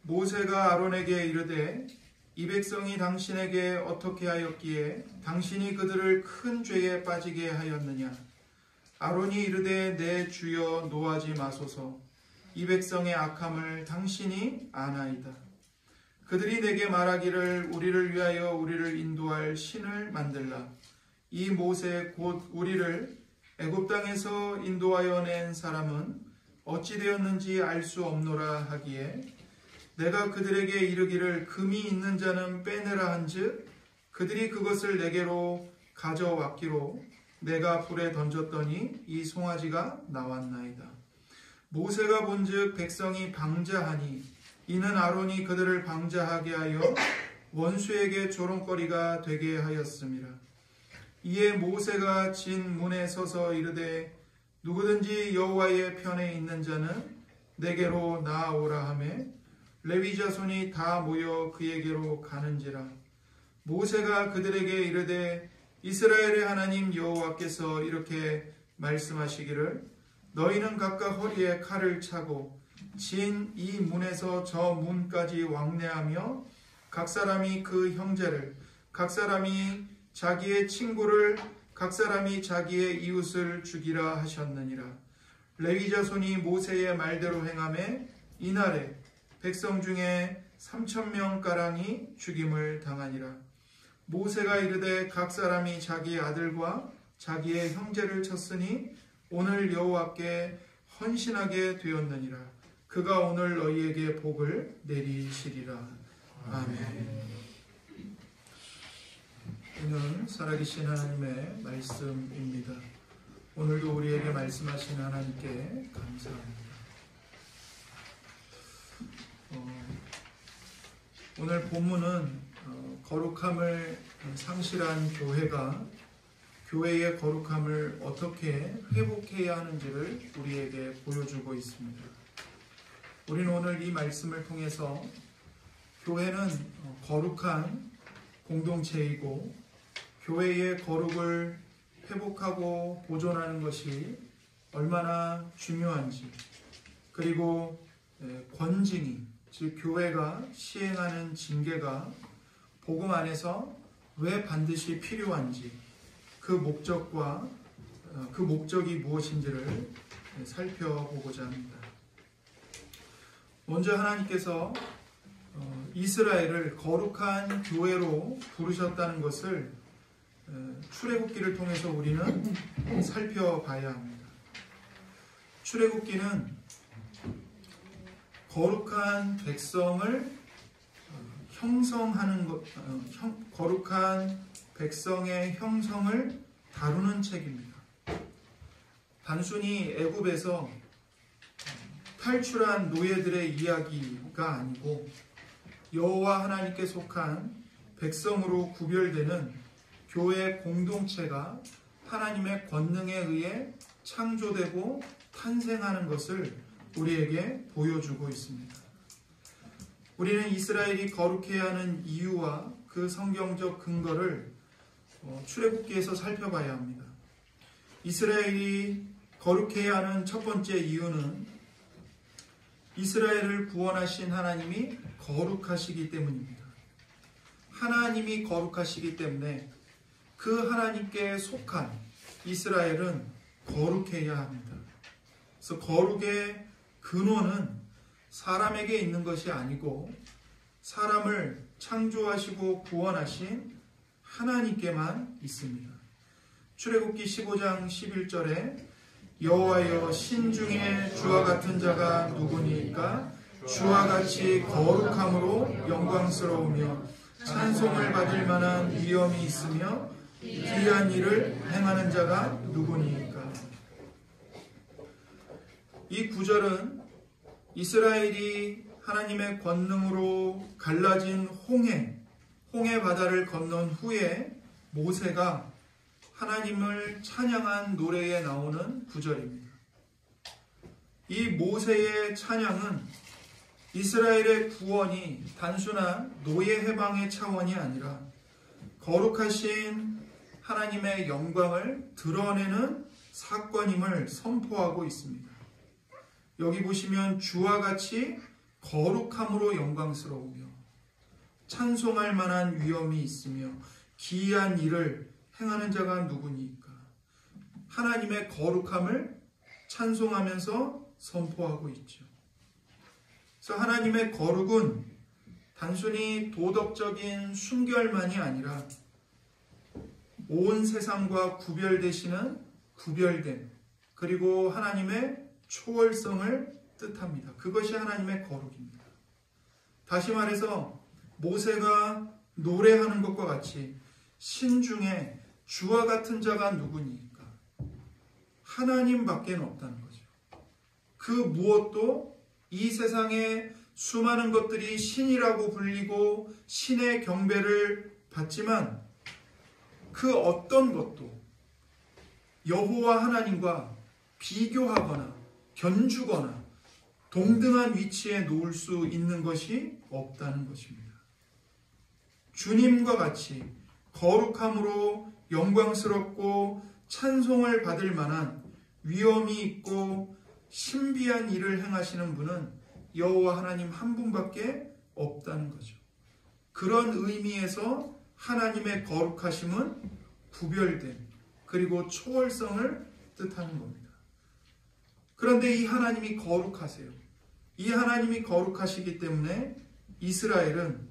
모세가 아론에게 이르되 이 백성이 당신에게 어떻게 하였기에 당신이 그들을 큰 죄에 빠지게 하였느냐. 아론이 이르되 내 주여 노하지 마소서. 이 백성의 악함을 당신이 아나이다. 그들이 내게 말하기를 우리를 위하여 우리를 인도할 신을 만들라. 이 모세 곧 우리를 애굽 땅에서 인도하여 낸 사람은 어찌 되었는지 알 수 없노라 하기에 내가 그들에게 이르기를 금이 있는 자는 빼내라 한즉 그들이 그것을 내게로 가져왔기로 내가 불에 던졌더니 이 송아지가 나왔나이다. 모세가 본즉 백성이 방자하니 이는 아론이 그들을 방자하게 하여 원수에게 조롱거리가 되게 하였음이라. 이에 모세가 진 문에 서서 이르되 누구든지 여호와의 편에 있는 자는 내게로 나아오라 하며 레위 자손이 다 모여 그에게로 가는지라. 모세가 그들에게 이르되 이스라엘의 하나님 여호와께서 이렇게 말씀하시기를 너희는 각각 허리에 칼을 차고 진 이 문에서 저 문까지 왕래하며 각 사람이 그 형제를 각 사람이 자기의 친구를 각 사람이 자기의 이웃을 죽이라 하셨느니라. 레위 자손이 모세의 말대로 행하매 이날에 백성 중에 3,000명가량이 죽임을 당하니라. 모세가 이르되 각 사람이 자기 아들과 자기의 형제를 쳤으니 오늘 여호와께 헌신하게 되었느니라. 그가 오늘 너희에게 복을 내리시리라. 아멘. 오늘 살아계신 하나님의 말씀입니다. 오늘도 우리에게 말씀하신 하나님께 감사합니다. 오늘 본문은 거룩함을 상실한 교회가 교회의 거룩함을 어떻게 회복해야 하는지를 우리에게 보여주고 있습니다. 우리는 오늘 이 말씀을 통해서 교회는 거룩한 공동체이고 교회의 거룩을 회복하고 보존하는 것이 얼마나 중요한지, 그리고 권징이, 즉 교회가 시행하는 징계가 복음 안에서 왜 반드시 필요한지, 그 목적과 그 목적이 무엇인지를 살펴보고자 합니다. 먼저 하나님께서 이스라엘을 거룩한 교회로 부르셨다는 것을 출애굽기를 통해서 우리는 살펴봐야 합니다. 출애굽기는 거룩한 백성을 형성하는 것, 거룩한 백성의 형성을 다루는 책입니다. 단순히 애굽에서 탈출한 노예들의 이야기가 아니고 여호와 하나님께 속한 백성으로 구별되는 교회 공동체가 하나님의 권능에 의해 창조되고 탄생하는 것을 우리에게 보여주고 있습니다. 우리는 이스라엘이 거룩해야 하는 이유와 그 성경적 근거를 출애굽기에서 살펴봐야 합니다. 이스라엘이 거룩해야 하는 첫 번째 이유는 이스라엘을 구원하신 하나님이 거룩하시기 때문입니다. 하나님이 거룩하시기 때문에 그 하나님께 속한 이스라엘은 거룩해야 합니다. 그래서 거룩의 근원은 사람에게 있는 것이 아니고 사람을 창조하시고 구원하신 하나님께만 있습니다. 출애굽기 15장 11절에 여호와여 신중에 주와 같은 자가 누구니까 주와 같이 거룩함으로 영광스러우며 찬송을 받을 만한 위엄이 있으며 귀한 일을 행하는 자가 누구니까. 이 구절은 이스라엘이 하나님의 권능으로 갈라진 홍해 바다를 건넌 후에 모세가 하나님을 찬양한 노래에 나오는 구절입니다. 이 모세의 찬양은 이스라엘의 구원이 단순한 노예 해방의 차원이 아니라 거룩하신 하나님의 영광을 드러내는 사건임을 선포하고 있습니다. 여기 보시면 주와 같이 거룩함으로 영광스러우며 찬송할 만한 위엄이 있으며 기이한 일을 행하는 자가 누구니까? 하나님의 거룩함을 찬송하면서 선포하고 있죠. 그래서 하나님의 거룩은 단순히 도덕적인 순결만이 아니라 온 세상과 구별되시는 구별됨, 그리고 하나님의 초월성을 뜻합니다. 그것이 하나님의 거룩입니다. 다시 말해서 모세가 노래하는 것과 같이 신중에 주와 같은 자가 누구니까? 하나님밖에 없다는 거죠. 그 무엇도 이 세상에 수많은 것들이 신이라고 불리고 신의 경배를 받지만 그 어떤 것도 여호와 하나님과 비교하거나 견주거나 동등한 위치에 놓을 수 있는 것이 없다는 것입니다. 주님과 같이 거룩함으로 영광스럽고 찬송을 받을 만한 위엄이 있고 신비한 일을 행하시는 분은 여호와 하나님 한 분밖에 없다는 거죠. 그런 의미에서 하나님의 거룩하심은 구별됨, 그리고 초월성을 뜻하는 겁니다. 그런데 이 하나님이 거룩하세요. 이 하나님이 거룩하시기 때문에 이스라엘은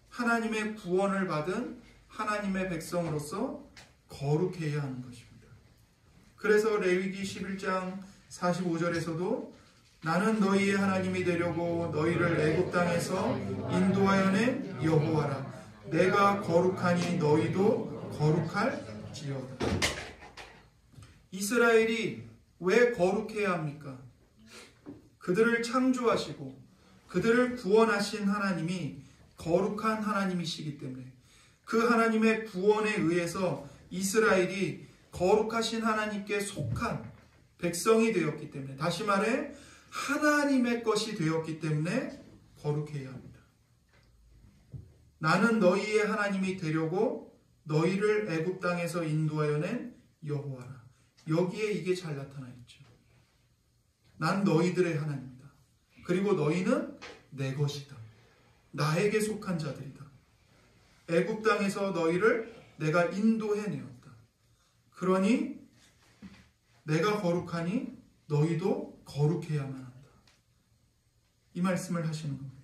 하나님의 구원을 받은 하나님의 백성으로서 거룩해야 하는 것입니다. 그래서 레위기 11장 45절에서도 나는 너희의 하나님이 되려고 너희를 애굽 땅에서 인도하여 낸 여호와라. 내가 거룩하니 너희도 거룩할지어다. 이스라엘이 왜 거룩해야 합니까? 그들을 창조하시고 그들을 구원하신 하나님이 거룩한 하나님이시기 때문에 그 하나님의 구원에 의해서 이스라엘이 거룩하신 하나님께 속한 백성이 되었기 때문에, 다시 말해 하나님의 것이 되었기 때문에 거룩해야 합니다. 나는 너희의 하나님이 되려고 너희를 애굽 땅에서 인도하여 낸 여호와라. 여기에 이게 잘 나타나 있죠. 난 너희들의 하나님이다. 그리고 너희는 내 것이다. 나에게 속한 자들이다. 애굽 땅에서 너희를 내가 인도해내었다. 그러니 내가 거룩하니 너희도 거룩해야만 한다. 이 말씀을 하시는 겁니다.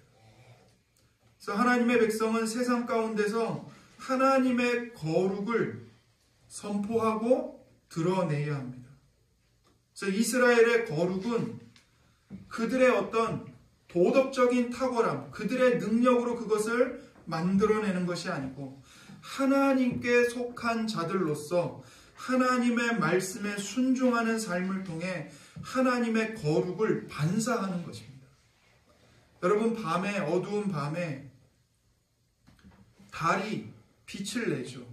그래서 하나님의 백성은 세상 가운데서 하나님의 거룩을 선포하고 드러내야 합니다. 그래서 이스라엘의 거룩은 그들의 어떤 도덕적인 탁월함, 그들의 능력으로 그것을 만들어내는 것이 아니고 하나님께 속한 자들로서 하나님의 말씀에 순종하는 삶을 통해 하나님의 거룩을 반사하는 것입니다. 여러분, 밤에, 어두운 밤에 달이 빛을 내죠.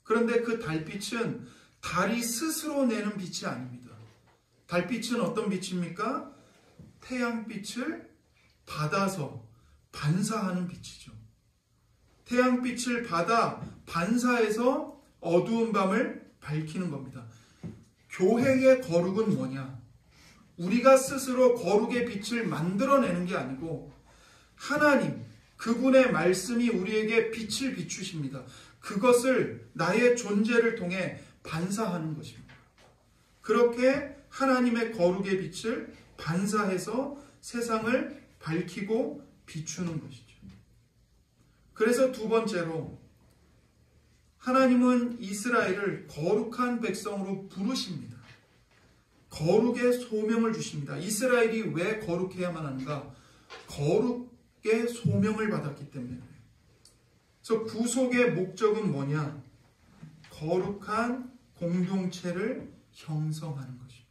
그런데 그 달빛은 달이 스스로 내는 빛이 아닙니다. 달빛은 어떤 빛입니까? 태양빛을 받아서 반사하는 빛이죠. 태양빛을 받아 반사해서 어두운 밤을 밝히는 겁니다. 교회의 거룩은 뭐냐? 우리가 스스로 거룩의 빛을 만들어내는 게 아니고 하나님, 그분의 말씀이 우리에게 빛을 비추십니다. 그것을 나의 존재를 통해 반사하는 것입니다. 그렇게 하나님의 거룩의 빛을 반사해서 세상을 밝히고 비추는 것이죠. 그래서 두 번째로 하나님은 이스라엘을 거룩한 백성으로 부르십니다. 거룩의 소명을 주십니다. 이스라엘이 왜 거룩해야만 하는가? 거룩의 소명을 받았기 때문에. 그래서 구속의 목적은 뭐냐? 거룩한 공동체를 형성하는 것입니다.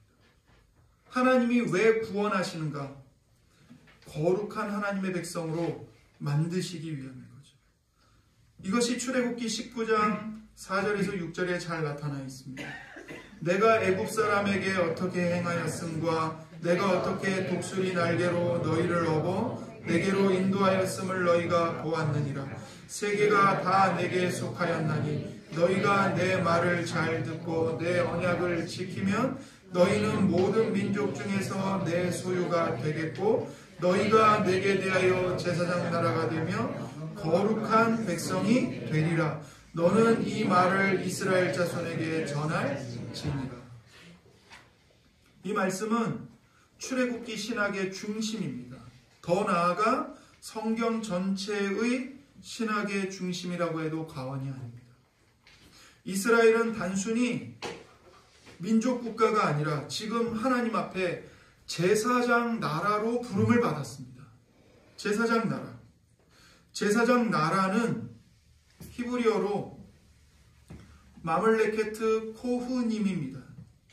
하나님이 왜 구원하시는가? 거룩한 하나님의 백성으로 만드시기 위함인 거죠. 이것이 출애굽기 19장 4절에서 6절에 잘 나타나 있습니다. 내가 애굽 사람에게 어떻게 행하였음과 내가 어떻게 독수리 날개로 너희를 업어 내게로 인도하였음을 너희가 보았느니라. 세계가 다 내게 속하였나니 너희가 내 말을 잘 듣고 내 언약을 지키면 너희는 모든 민족 중에서 내 소유가 되겠고 너희가 내게 대하여 제사장 나라가 되며 거룩한 백성이 되리라. 너는 이 말을 이스라엘 자손에게 전할지니라. 이 말씀은 출애굽기 신학의 중심입니다. 더 나아가 성경 전체의 신학의 중심이라고 해도 과언이 아닙니다. 이스라엘은 단순히 민족 국가가 아니라 지금 하나님 앞에 제사장 나라로 부름을 받았습니다. 제사장 나라. 제사장 나라는 히브리어로 마멀레케트 코흐님입니다.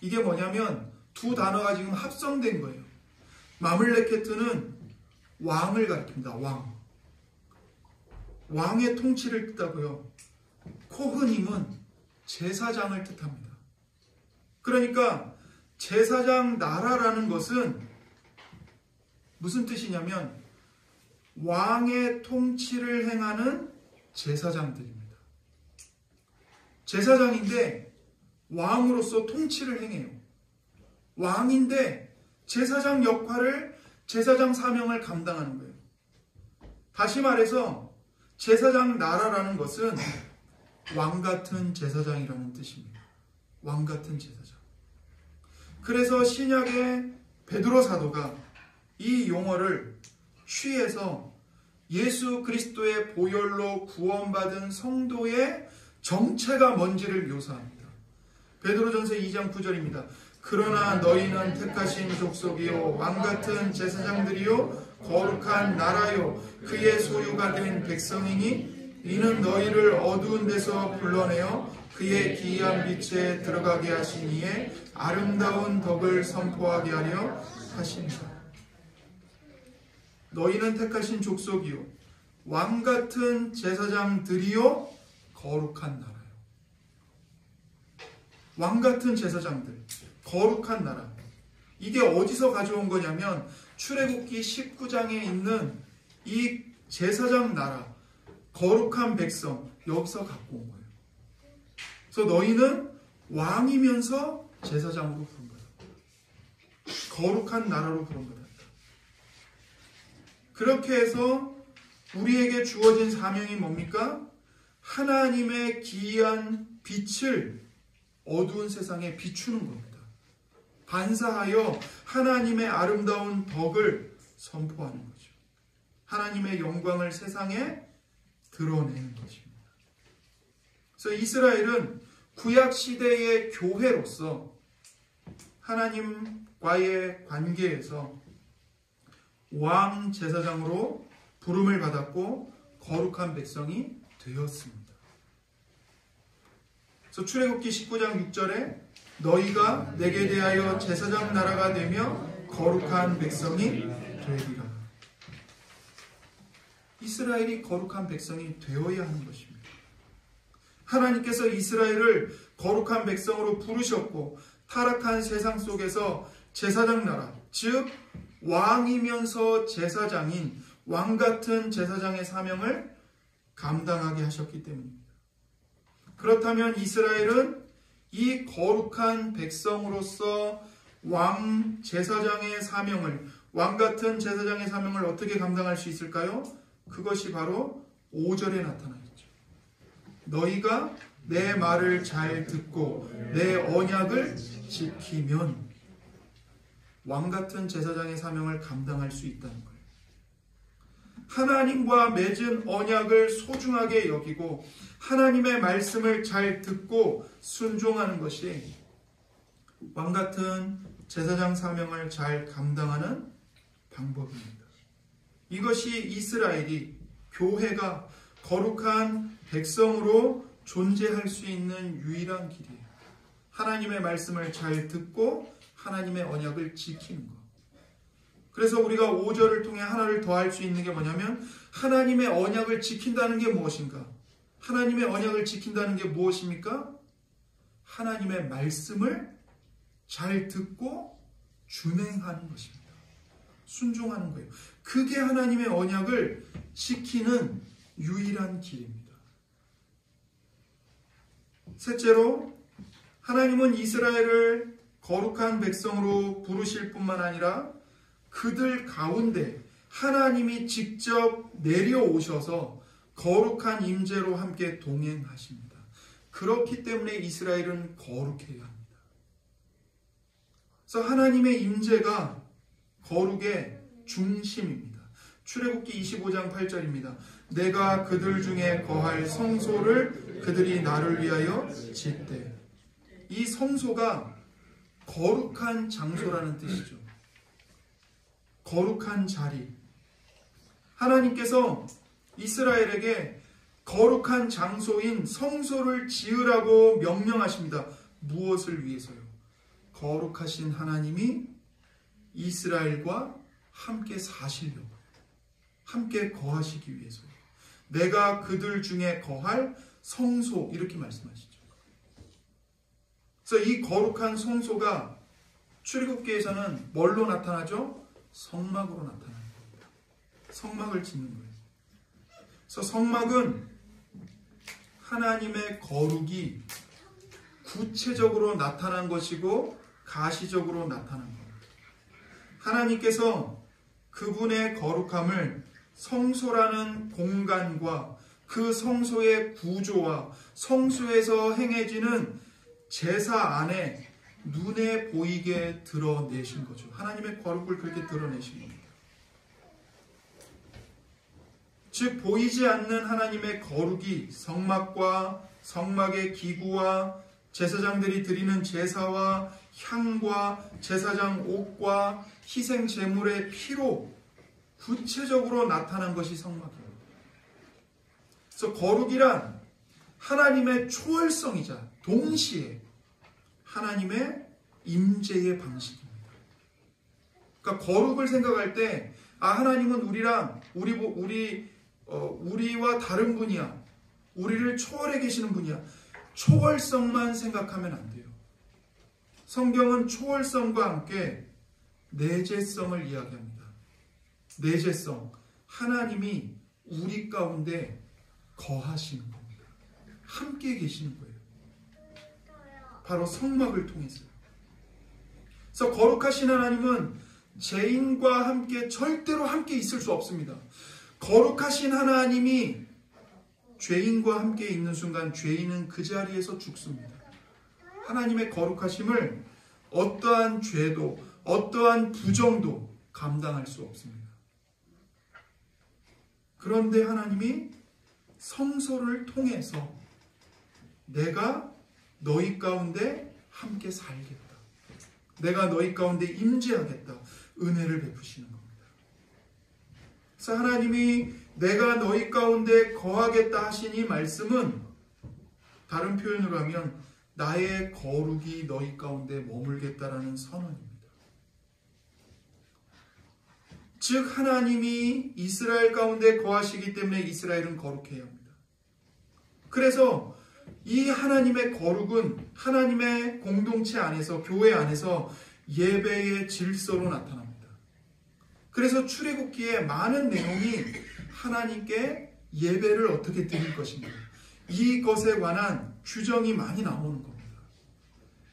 이게 뭐냐면 두 단어가 지금 합성된 거예요. 마멀레케트는 왕을 가리킵니다. 왕. 왕의 통치를 뜻하고요. 코흐님은 제사장을 뜻합니다. 그러니까 제사장 나라라는 것은 무슨 뜻이냐면 왕의 통치를 행하는 제사장들입니다. 제사장인데 왕으로서 통치를 행해요. 왕인데 제사장 역할을, 제사장 사명을 감당하는 거예요. 다시 말해서 제사장 나라라는 것은 왕 같은 제사장이라는 뜻입니다. 왕 같은 제사장. 그래서 신약의 베드로 사도가 이 용어를 취해서 예수 그리스도의 보혈로 구원받은 성도의 정체가 뭔지를 묘사합니다. 베드로전서 2장 9절입니다. 그러나 너희는 택하신 족속이요 왕같은 제사장들이요 거룩한 나라요 그의 소유가 된 백성이니 이는 너희를 어두운 데서 불러내어 그의 기이한 빛에 들어가게 하신 이의 아름다운 덕을 선포하게 하려 하십니다. 너희는 택하신 족속이요 왕같은 제사장들이요 거룩한 나라요. 왕같은 제사장들, 거룩한 나라. 이게 어디서 가져온 거냐면 출애굽기 19장에 있는 이 제사장 나라, 거룩한 백성, 여기서 갖고 온 거예요. 그래서 너희는 왕이면서 제사장으로 부른 거다. 거룩한 나라로 부른 거다. 그렇게 해서 우리에게 주어진 사명이 뭡니까? 하나님의 기이한 빛을 어두운 세상에 비추는 겁니다. 반사하여 하나님의 아름다운 덕을 선포하는 거죠. 하나님의 영광을 세상에 드러내는 것입니다. 그래서 이스라엘은 구약 시대의 교회로서 하나님과의 관계에서 왕 제사장으로 부름을 받았고 거룩한 백성이 되었습니다. 그래서 출애굽기 19장 6절에 너희가 내게 대하여 제사장 나라가 되며 거룩한 백성이 되리라. 이스라엘이 거룩한 백성이 되어야 하는 것입니다. 하나님께서 이스라엘을 거룩한 백성으로 부르셨고 타락한 세상 속에서 제사장 나라, 즉 왕이면서 제사장인 왕같은 제사장의 사명을 감당하게 하셨기 때문입니다. 그렇다면 이스라엘은 이 거룩한 백성으로서 왕 제사장의 사명을, 왕같은 제사장의 사명을 어떻게 감당할 수 있을까요? 그것이 바로 5절에 나타나 있죠. 너희가 내 말을 잘 듣고 내 언약을 지키면 왕같은 제사장의 사명을 감당할 수 있다는 거예요. 하나님과 맺은 언약을 소중하게 여기고 하나님의 말씀을 잘 듣고 순종하는 것이 왕같은 제사장 사명을 잘 감당하는 방법입니다. 이것이 이스라엘이, 교회가 거룩한 백성으로 존재할 수 있는 유일한 길이에요. 하나님의 말씀을 잘 듣고 하나님의 언약을 지키는 것. 그래서 우리가 5절을 통해 하나를 더할 수 있는 게 뭐냐면 하나님의 언약을 지킨다는 게 무엇인가? 하나님의 언약을 지킨다는 게 무엇입니까? 하나님의 말씀을 잘 듣고 준행하는 것입니다. 순종하는 거예요. 그게 하나님의 언약을 지키는 유일한 길입니다. 셋째로, 하나님은 이스라엘을 거룩한 백성으로 부르실 뿐만 아니라 그들 가운데 하나님이 직접 내려오셔서 거룩한 임재로 함께 동행하십니다. 그렇기 때문에 이스라엘은 거룩해야 합니다. 그래서 하나님의 임재가 거룩의 중심입니다. 출애굽기 25장 8절입니다. 내가 그들 중에 거할 성소를 그들이 나를 위하여 짓되. 이 성소가 거룩한 장소라는 뜻이죠. 거룩한 자리. 하나님께서 이스라엘에게 거룩한 장소인 성소를 지으라고 명령하십니다. 무엇을 위해서요? 거룩하신 하나님이 이스라엘과 함께 사시려고, 함께 거하시기 위해서요. 내가 그들 중에 거할 성소, 이렇게 말씀하시죠. 그래서 이 거룩한 성소가 출애굽기에서는 뭘로 나타나죠? 성막으로 나타나는 겁니다. 성막을 짓는 거예요. 그래서 성막은 하나님의 거룩이 구체적으로 나타난 것이고 가시적으로 나타난 겁니다. 하나님께서 그분의 거룩함을 성소라는 공간과 그 성소의 구조와 성소에서 행해지는 제사 안에 눈에 보이게 드러내신 거죠. 하나님의 거룩을 그렇게 드러내신 겁니다. 즉 보이지 않는 하나님의 거룩이 성막과 성막의 기구와 제사장들이 드리는 제사와 향과 제사장 옷과 희생 제물의 피로 구체적으로 나타난 것이 성막입니다. 그래서 거룩이란 하나님의 초월성이자 동시에 하나님의 임재의 방식입니다. 그러니까 거룩을 생각할 때 하나님은 우리랑 우리와 다른 분이야. 우리를 초월해 계시는 분이야. 초월성만 생각하면 안 돼요. 성경은 초월성과 함께 내재성을 이야기합니다. 내재성, 하나님이 우리 가운데 거하시는 겁니다. 함께 계시는 거예요. 바로 성막을 통해서요. 그래서 거룩하신 하나님은 죄인과 함께 절대로 함께 있을 수 없습니다. 거룩하신 하나님이 죄인과 함께 있는 순간 죄인은 그 자리에서 죽습니다. 하나님의 거룩하심을 어떠한 죄도 어떠한 부정도 감당할 수 없습니다. 그런데 하나님이 성소를 통해서 내가 너희 가운데 함께 살겠다. 내가 너희 가운데 임재하겠다. 은혜를 베푸시는 겁니다. 그래서 하나님이 내가 너희 가운데 거하겠다 하신 이 말씀은 다른 표현으로 하면 나의 거룩이 너희 가운데 머물겠다라는 선언입니다. 즉 하나님이 이스라엘 가운데 거하시기 때문에 이스라엘은 거룩해야 합니다. 그래서 이 하나님의 거룩은 하나님의 공동체 안에서, 교회 안에서 예배의 질서로 나타납니다. 그래서 출애굽기에 많은 내용이 하나님께 예배를 어떻게 드릴 것인가, 이것에 관한 규정이 많이 나오는 겁니다.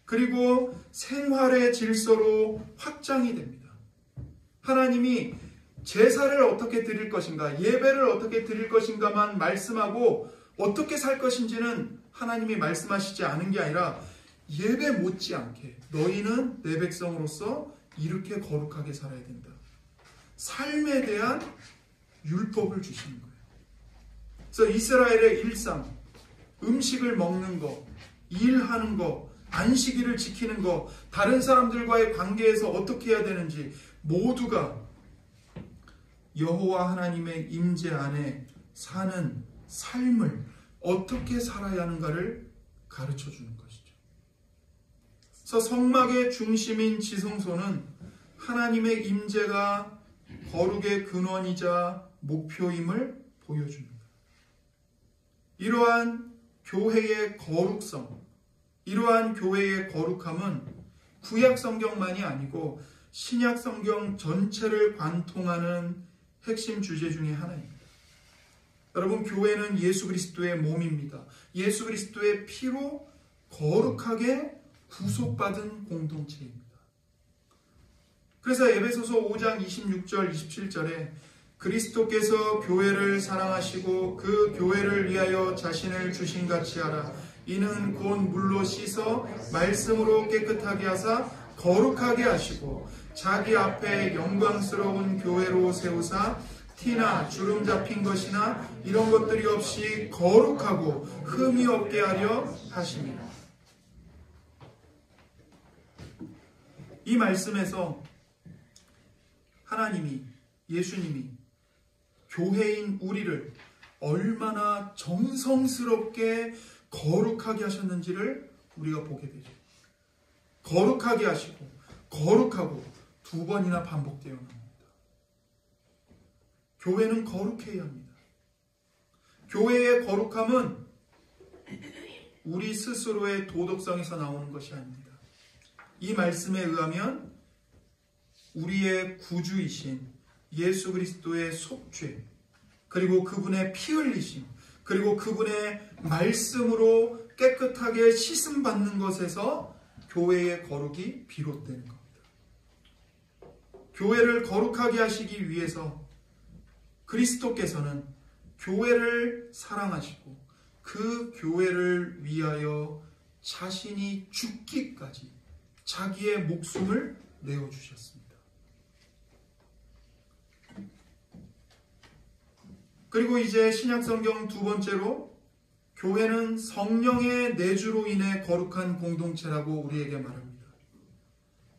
그리고 생활의 질서로 확장이 됩니다. 하나님이 제사를 어떻게 드릴 것인가, 예배를 어떻게 드릴 것인가만 말씀하고 어떻게 살 것인지는 하나님이 말씀하시지 않은 게 아니라 예배 못지않게 너희는 내 백성으로서 이렇게 거룩하게 살아야 된다. 삶에 대한 율법을 주시는 거예요. 그래서 이스라엘의 일상, 음식을 먹는 거, 일하는 거, 안식일을 지키는 거, 다른 사람들과의 관계에서 어떻게 해야 되는지 모두가 여호와 하나님의 임재 안에 사는 삶을 어떻게 살아야 하는가를 가르쳐 주는 것이죠. 그래서 성막의 중심인 지성소는 하나님의 임재가 거룩의 근원이자 목표임을 보여줍니다. 이러한 교회의 거룩성, 이러한 교회의 거룩함은 구약 성경만이 아니고 신약 성경 전체를 관통하는 핵심 주제 중에 하나입니다. 여러분, 교회는 예수 그리스도의 몸입니다. 예수 그리스도의 피로 거룩하게 구속받은 공동체입니다. 그래서 에베소서 5장 26절 27절에 그리스도께서 교회를 사랑하시고 그 교회를 위하여 자신을 주신 같이 하라. 이는 곧 물로 씻어 말씀으로 깨끗하게 하사 거룩하게 하시고 자기 앞에 영광스러운 교회로 세우사 티나 주름 잡힌 것이나 이런 것들이 없이 거룩하고 흠이 없게 하려 하십니다. 이 말씀에서 하나님이, 예수님이 교회인 우리를 얼마나 정성스럽게 거룩하게 하셨는지를 우리가 보게 되죠. 거룩하게 하시고 거룩하고 두 번이나 반복되어 나옵니다. 교회는 거룩해야 합니다. 교회의 거룩함은 우리 스스로의 도덕성에서 나오는 것이 아닙니다. 이 말씀에 의하면 우리의 구주이신 예수 그리스도의 속죄, 그리고 그분의 피 흘리심, 그리고 그분의 말씀으로 깨끗하게 씻음 받는 것에서 교회의 거룩이 비롯되는 겁니다. 교회를 거룩하게 하시기 위해서 그리스도께서는 교회를 사랑하시고 그 교회를 위하여 자신이 죽기까지 자기의 목숨을 내어주셨습니다. 그리고 이제 신약성경 두 번째로 교회는 성령의 내주로 인해 거룩한 공동체라고 우리에게 말합니다.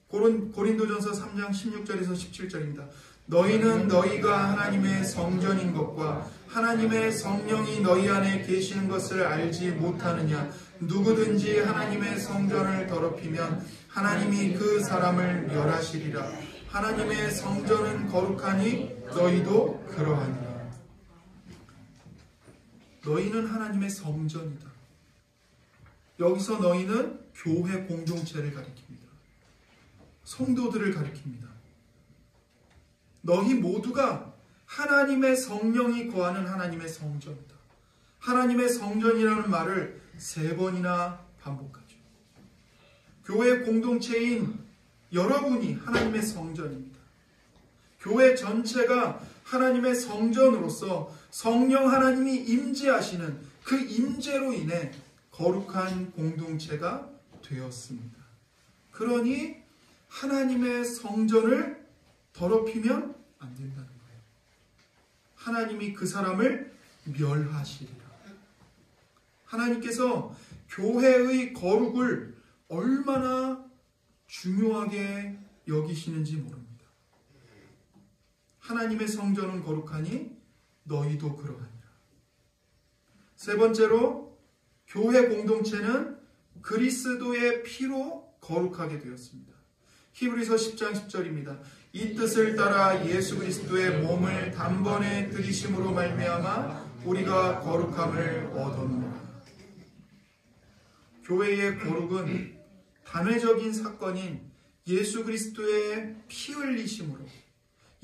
고린도전서 3장 16절에서 17절입니다. 너희는 너희가 하나님의 성전인 것과 하나님의 성령이 너희 안에 계시는 것을 알지 못하느냐. 누구든지 하나님의 성전을 더럽히면 하나님이 그 사람을 멸하시리라. 하나님의 성전은 거룩하니 너희도 그러하니라. 너희는 하나님의 성전이다. 여기서 너희는 교회 공동체를 가리킵니다. 성도들을 가리킵니다. 너희 모두가 하나님의 성령이 거하는 하나님의 성전이다. 하나님의 성전이라는 말을 3번이나 반복하죠. 교회 공동체인 여러분이 하나님의 성전입니다. 교회 전체가 하나님의 성전으로서 성령 하나님이 임재하시는 그 임재로 인해 거룩한 공동체가 되었습니다. 그러니 하나님의 성전을 더럽히면 안 된다는 거예요. 하나님이 그 사람을 멸하시리라. 하나님께서 교회의 거룩을 얼마나 중요하게 여기시는지 모릅니다. 하나님의 성전은 거룩하니 너희도 그러하니라. 세 번째로 교회 공동체는 그리스도의 피로 거룩하게 되었습니다. 히브리서 10장 10절입니다. 이 뜻을 따라 예수 그리스도의 몸을 단번에 들이심으로 말미암아 우리가 거룩함을 얻었노라. 교회의 거룩은 단회적인 사건인 예수 그리스도의 피 흘리심으로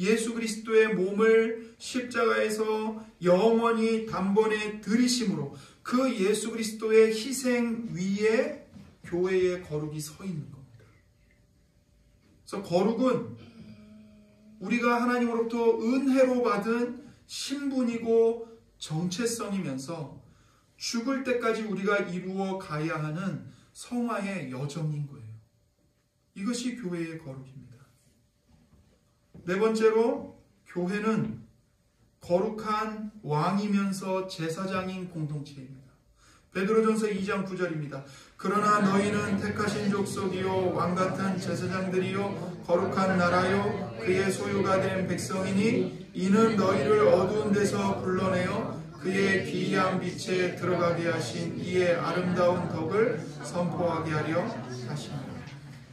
예수 그리스도의 몸을 십자가에서 영원히 단번에 들이심으로 그 예수 그리스도의 희생 위에 교회의 거룩이 서 있는 겁니다. 그래서 거룩은 우리가 하나님으로부터 은혜로 받은 신분이고 정체성이면서 죽을 때까지 우리가 이루어 가야 하는 성화의 여정인 거예요. 이것이 교회의 거룩입니다. 네 번째로 교회는 거룩한 왕이면서 제사장인 공동체입니다. 베드로전서 2장 9절입니다. 그러나 너희는 택하신 족속이요 왕같은 제사장들이요 거룩한 나라요 그의 소유가 된 백성이니 이는 너희를 어두운 데서 불러내어 그의 기이한 빛에 들어가게 하신 이의 아름다운 덕을 선포하게 하려 하십니다.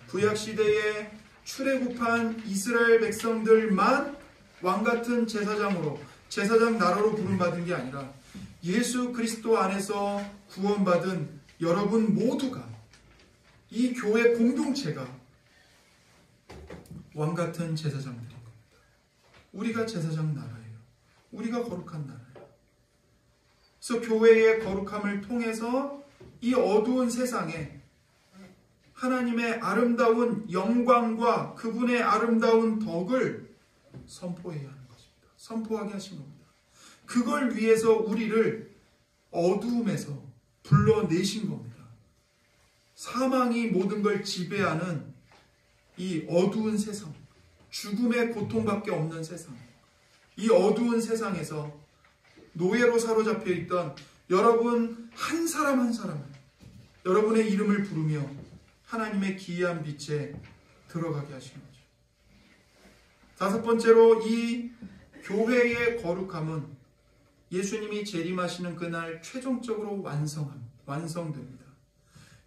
구약시대에 출애굽한 이스라엘 백성들만 왕같은 제사장으로 제사장 나라로 부름받은 게 아니라 예수 그리스도 안에서 구원받은 여러분 모두가 이 교회 공동체가 왕같은 제사장들인 겁니다. 우리가 제사장 나라예요. 우리가 거룩한 나라예요. 그래서 교회의 거룩함을 통해서 이 어두운 세상에 하나님의 아름다운 영광과 그분의 아름다운 덕을 선포해야 하는 것입니다. 선포하게 하신 겁니다. 그걸 위해서 우리를 어두움에서 불러내신 겁니다. 사망이 모든 걸 지배하는 이 어두운 세상, 죽음의 고통밖에 없는 세상, 이 어두운 세상에서 노예로 사로잡혀 있던 여러분 한 사람 한 사람을, 여러분의 이름을 부르며 하나님의 기이한 빛에 들어가게 하신 거죠. 다섯 번째로, 이 교회의 거룩함은 예수님이 재림하시는 그날 최종적으로 완성됩니다.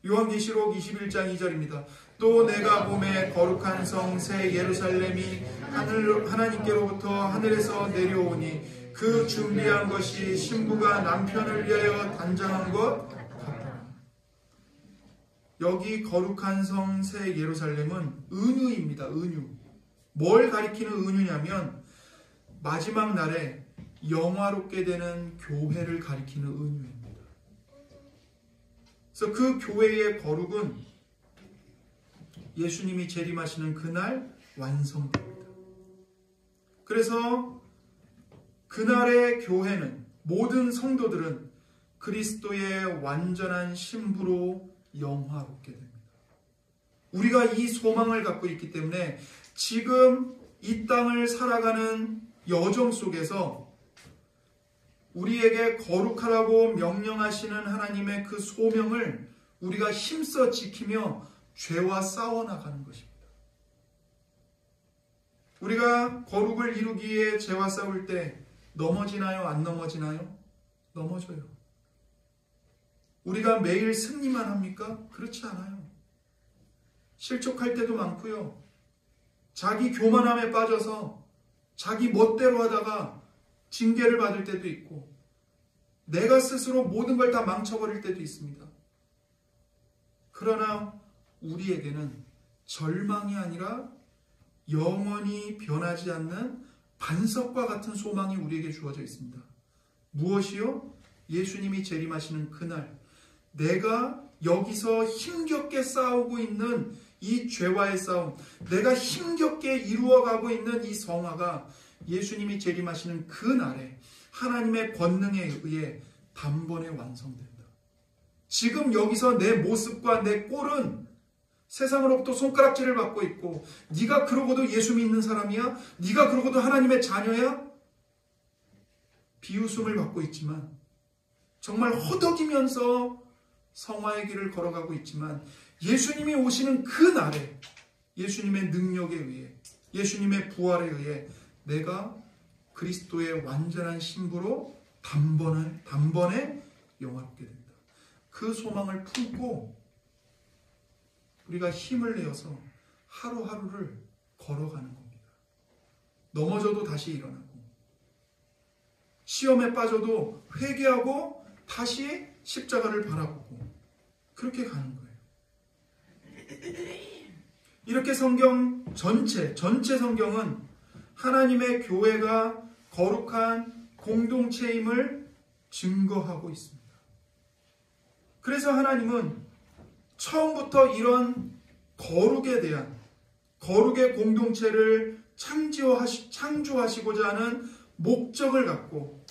요한계시록 21장 2절입니다. 또 내가 보매 거룩한 성 새 예루살렘이 하나님께로부터 하늘에서 내려오니 그 준비한 것이 신부가 남편을 위하여 단장한 것 같다. 여기 거룩한 성 새 예루살렘은 은유입니다. 은유. 뭘 가리키는 은유냐면 마지막 날에 영화롭게 되는 교회를 가리키는 은유입니다. 그래서 그 교회의 거룩은 예수님이 재림하시는 그날 완성됩니다. 그래서 그날의 교회는, 모든 성도들은 그리스도의 완전한 신부로 영화롭게 됩니다. 우리가 이 소망을 갖고 있기 때문에 지금 이 땅을 살아가는 여정 속에서 우리에게 거룩하라고 명령하시는 하나님의 그 소명을 우리가 힘써 지키며 죄와 싸워나가는 것입니다. 우리가 거룩을 이루기 위해 죄와 싸울 때 넘어지나요? 안 넘어지나요? 넘어져요. 우리가 매일 승리만 합니까? 그렇지 않아요. 실족할 때도 많고요. 자기 교만함에 빠져서 자기 멋대로 하다가 징계를 받을 때도 있고, 내가 스스로 모든 걸 다 망쳐버릴 때도 있습니다. 그러나 우리에게는 절망이 아니라 영원히 변하지 않는 반석과 같은 소망이 우리에게 주어져 있습니다. 무엇이요? 예수님이 재림하시는 그날, 내가 여기서 힘겹게 싸우고 있는 이 죄와의 싸움, 내가 힘겹게 이루어가고 있는 이 성화가 예수님이 재림하시는 그날에 하나님의 권능에 의해 단번에 완성된다. 지금 여기서 내 모습과 내 꼴은 세상으로부터 손가락질을 받고 있고, 네가 그러고도 예수 믿는 사람이야? 네가 그러고도 하나님의 자녀야? 비웃음을 받고 있지만, 정말 허덕이면서 성화의 길을 걸어가고 있지만, 예수님이 오시는 그 날에 예수님의 능력에 의해, 예수님의 부활에 의해 내가 그리스도의 완전한 신부로 단번에 영화롭게 됩니다. 그 소망을 품고 우리가 힘을 내어서 하루하루를 걸어가는 겁니다. 넘어져도 다시 일어나고, 시험에 빠져도 회개하고 다시 십자가를 바라보고, 그렇게 가는 거예요. 이렇게 성경 전체 성경은 하나님의 교회가 거룩한 공동체임을 증거하고 있습니다. 그래서 하나님은 처음부터 이런 거룩에 대한, 거룩의 공동체를 창조하시고자 하는 목적을 갖고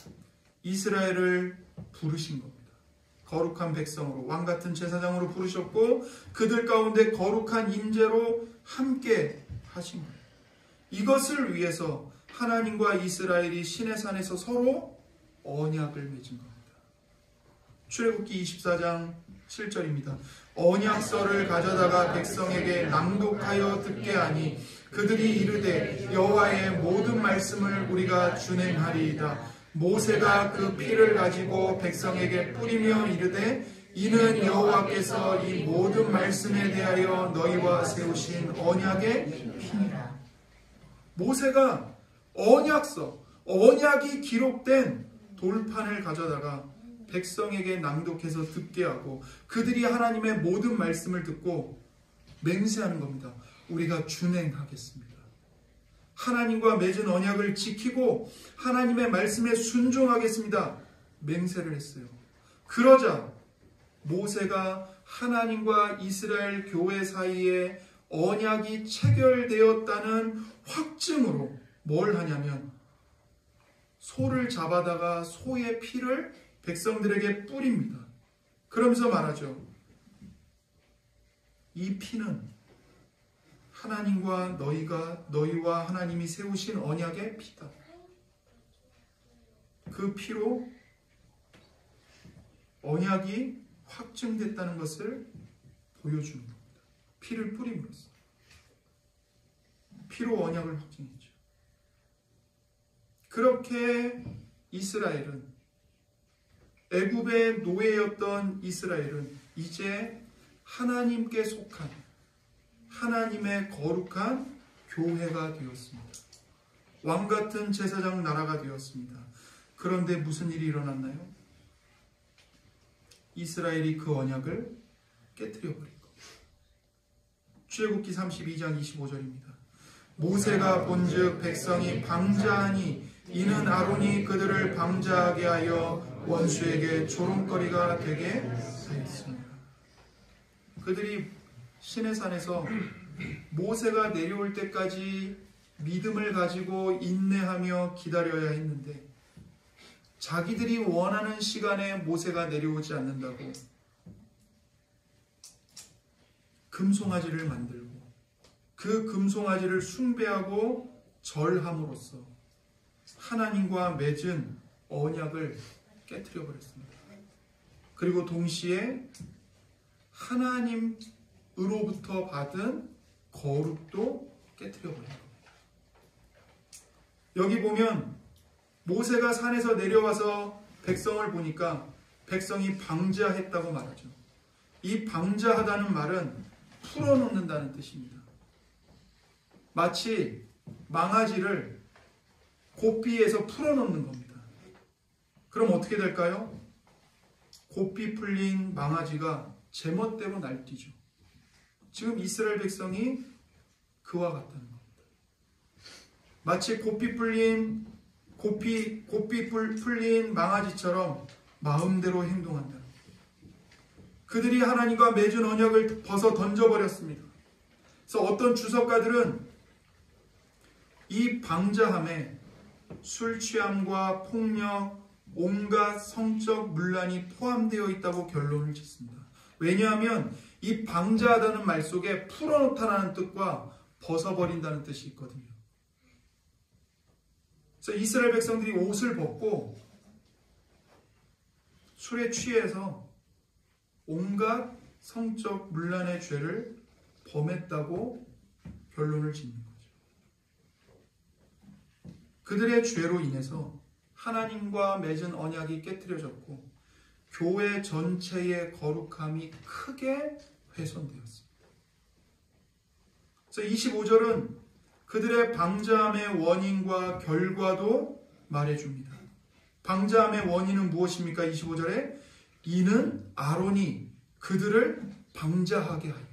이스라엘을 부르신 겁니다. 거룩한 백성으로, 왕같은 제사장으로 부르셨고, 그들 가운데 거룩한 임재로 함께 하신 거예요. 이것을 위해서 하나님과 이스라엘이 시내산에서 서로 언약을 맺은 겁니다. 출애굽기 24장 7절입니다. 언약서를 가져다가 백성에게 낭독하여 듣게 하니 그들이 이르되 여호와의 모든 말씀을 우리가 준행하리이다. 모세가 그 피를 가지고 백성에게 뿌리며 이르되 이는 여호와께서 이 모든 말씀에 대하여 너희와 세우신 언약의 피니라. 모세가 언약서, 언약이 기록된 돌판을 가져다가 백성에게 낭독해서 듣게 하고, 그들이 하나님의 모든 말씀을 듣고 맹세하는 겁니다. 우리가 준행하겠습니다. 하나님과 맺은 언약을 지키고 하나님의 말씀에 순종하겠습니다. 맹세를 했어요. 그러자 모세가 하나님과 이스라엘 교회 사이에 언약이 체결되었다는 확증으로 뭘 하냐면 소를 잡아다가 소의 피를 백성들에게 뿌립니다. 그러면서 말하죠. 이 피는 하나님과 너희와 하나님이 세우신 언약의 피다. 그 피로 언약이 확증됐다는 것을 보여주는 겁니다. 피를 뿌림으로써. 피로 언약을 확증했죠. 그렇게 이스라엘은, 애굽의 노예였던 이스라엘은 이제 하나님께 속한 하나님의 거룩한 교회가 되었습니다. 왕같은 제사장 나라가 되었습니다. 그런데 무슨 일이 일어났나요? 이스라엘이 그 언약을 깨뜨려 버린 겁니다. 출애굽기 32장 25절입니다. 모세가 본즉 백성이 방자하니 이는 아론이 그들을 방자하게 하여 원수에게 조롱거리가 되게 하였습니다. 그들이 시내산에서 모세가 내려올 때까지 믿음을 가지고 인내하며 기다려야 했는데 자기들이 원하는 시간에 모세가 내려오지 않는다고 금송아지를 만들고 그 금송아지를 숭배하고 절함으로써 하나님과 맺은 언약을 깨뜨려 버렸습니다. 그리고 동시에 하나님으로부터 받은 거룩도 깨뜨려 버린 겁니다. 여기 보면 모세가 산에서 내려와서 백성을 보니까 백성이 방자했다고 말하죠. 이 방자하다는 말은 풀어놓는다는 뜻입니다. 마치 망아지를 고삐에서 풀어놓는 겁니다. 그럼 어떻게 될까요? 고삐 풀린 망아지가 제멋대로 날뛰죠. 지금 이스라엘 백성이 그와 같다는 겁니다. 마치 고삐 풀린 망아지처럼 마음대로 행동한다. 그들이 하나님과 맺은 언약을 벗어 던져버렸습니다. 그래서 어떤 주석가들은 이 방자함에 술 취함과 폭력, 온갖 성적 문란이 포함되어 있다고 결론을 짓습니다. 왜냐하면 이 방자하다는 말 속에 풀어놓다라는 뜻과 벗어버린다는 뜻이 있거든요. 그래서 이스라엘 백성들이 옷을 벗고 술에 취해서 온갖 성적 문란의 죄를 범했다고 결론을 짓는 거죠. 그들의 죄로 인해서 하나님과 맺은 언약이 깨트려졌고 교회 전체의 거룩함이 크게 훼손되었습니다. 그래서 25절은 그들의 방자함의 원인과 결과도 말해줍니다. 방자함의 원인은 무엇입니까? 25절에 이는 아론이 그들을 방자하게 하여.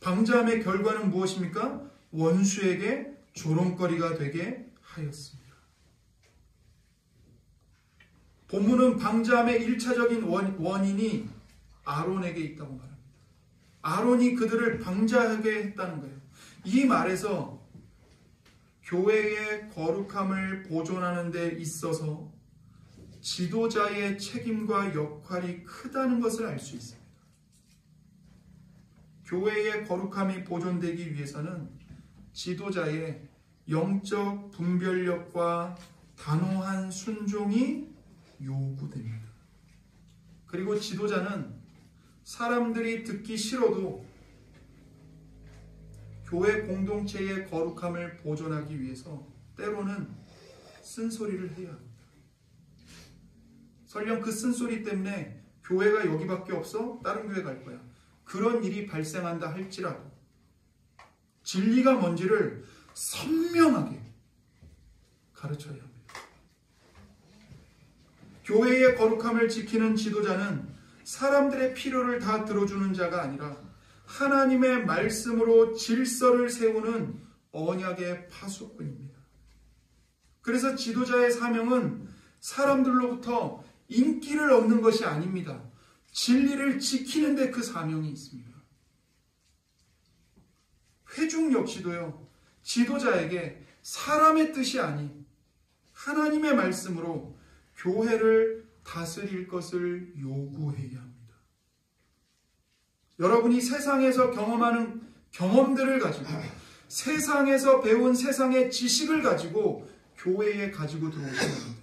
방자함의 결과는 무엇입니까? 원수에게 조롱거리가 되게 하였습니다. 본문은 방자함의 1차적인 원인이 아론에게 있다고 말합니다. 아론이 그들을 방자하게 했다는 거예요. 이 말에서 교회의 거룩함을 보존하는 데 있어서 지도자의 책임과 역할이 크다는 것을 알 수 있습니다. 교회의 거룩함이 보존되기 위해서는 지도자의 영적 분별력과 단호한 순종이 요구됩니다. 그리고 지도자는 사람들이 듣기 싫어도 교회 공동체의 거룩함을 보존하기 위해서 때로는 쓴소리를 해야 합니다. 설령 그 쓴소리 때문에 교회가 여기밖에 없어? 다른 교회 갈 거야. 그런 일이 발생한다 할지라도 진리가 뭔지를 선명하게 가르쳐야 합니다. 교회의 거룩함을 지키는 지도자는 사람들의 필요를 다 들어주는 자가 아니라 하나님의 말씀으로 질서를 세우는 언약의 파수꾼입니다. 그래서 지도자의 사명은 사람들로부터 인기를 얻는 것이 아닙니다. 진리를 지키는 데 그 사명이 있습니다. 회중 역시도요, 지도자에게 사람의 뜻이 아닌 하나님의 말씀으로 교회를 다스릴 것을 요구해야 합니다. 여러분이 세상에서 경험하는 경험들을 가지고 세상에서 배운 세상의 지식을 가지고 교회에 가지고 들어오시면 안 됩니다.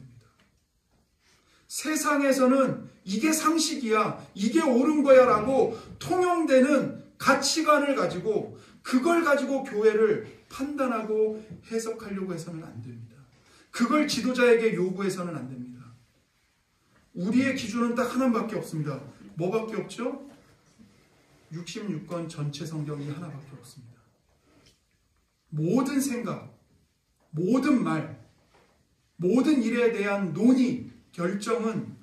세상에서는 이게 상식이야, 이게 옳은 거야 라고 통용되는 가치관을 가지고 그걸 가지고 교회를 판단하고 해석하려고 해서는 안 됩니다. 그걸 지도자에게 요구해서는 안 됩니다. 우리의 기준은 딱 하나밖에 없습니다. 뭐밖에 없죠? 66권 전체 성경이 하나밖에 없습니다. 모든 생각, 모든 말, 모든 일에 대한 논의, 결정은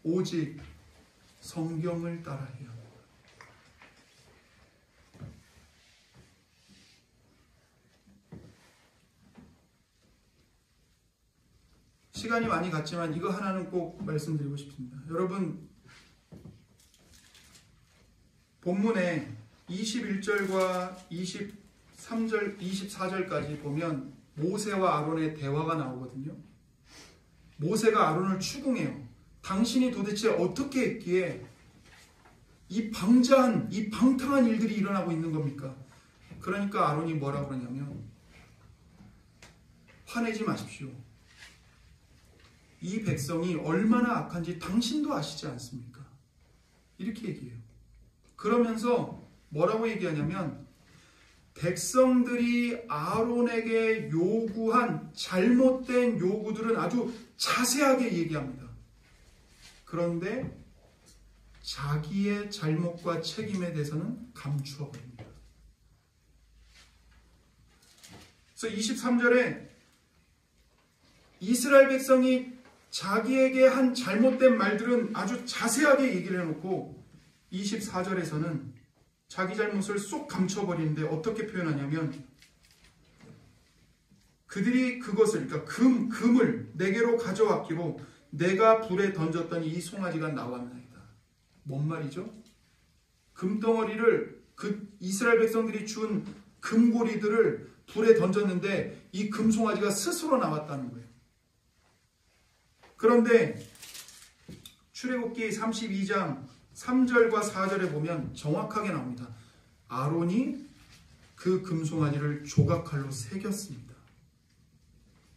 오직 성경을 따라야 합니다. 시간이 많이 갔지만 이거 하나는 꼭 말씀드리고 싶습니다. 여러분, 본문에 21절과 23절, 24절까지 보면 모세와 아론의 대화가 나오거든요. 모세가 아론을 추궁해요. 당신이 도대체 어떻게 했기에 이 방자한, 이 방탕한 일들이 일어나고 있는 겁니까? 그러니까 아론이 뭐라고 그러냐면, 화내지 마십시오. 이 백성이 얼마나 악한지 당신도 아시지 않습니까? 이렇게 얘기해요. 그러면서 뭐라고 얘기하냐면, 백성들이 아론에게 요구한 잘못된 요구들은 아주 자세하게 얘기합니다. 그런데 자기의 잘못과 책임에 대해서는 감추어 버립니다. 그래서 23절에 이스라엘 백성이 자기에게 한 잘못된 말들은 아주 자세하게 얘기를 해놓고 24절에서는 자기 잘못을 쏙 감춰버리는데 어떻게 표현하냐면, 그들이 그것을, 그러니까 금을 내게로 가져왔기로 내가 불에 던졌더니 이 송아지가 나왔나이다. 뭔 말이죠? 금덩어리를, 그 이스라엘 백성들이 준 금고리들을 불에 던졌는데 이 금송아지가 스스로 나왔다는 거예요. 그런데 출애굽기 32장 3절과 4절에 보면 정확하게 나옵니다. 아론이 그 금송아지를 조각칼로 새겼습니다.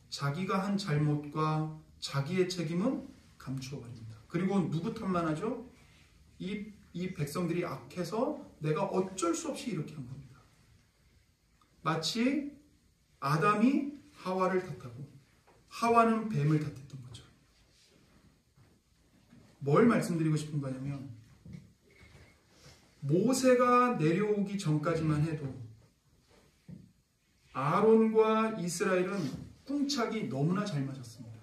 자기가 한 잘못과 자기의 책임은 감추어버립니다. 그리고 누구 탓만 하죠? 이 백성들이 악해서 내가 어쩔 수 없이 이렇게 한 겁니다. 마치 아담이 하와를 탓하고 하와는 뱀을 탓했던 거죠. 뭘 말씀드리고 싶은 거냐면, 모세가 내려오기 전까지만 해도 아론과 이스라엘은 꿍짝이 너무나 잘 맞았습니다.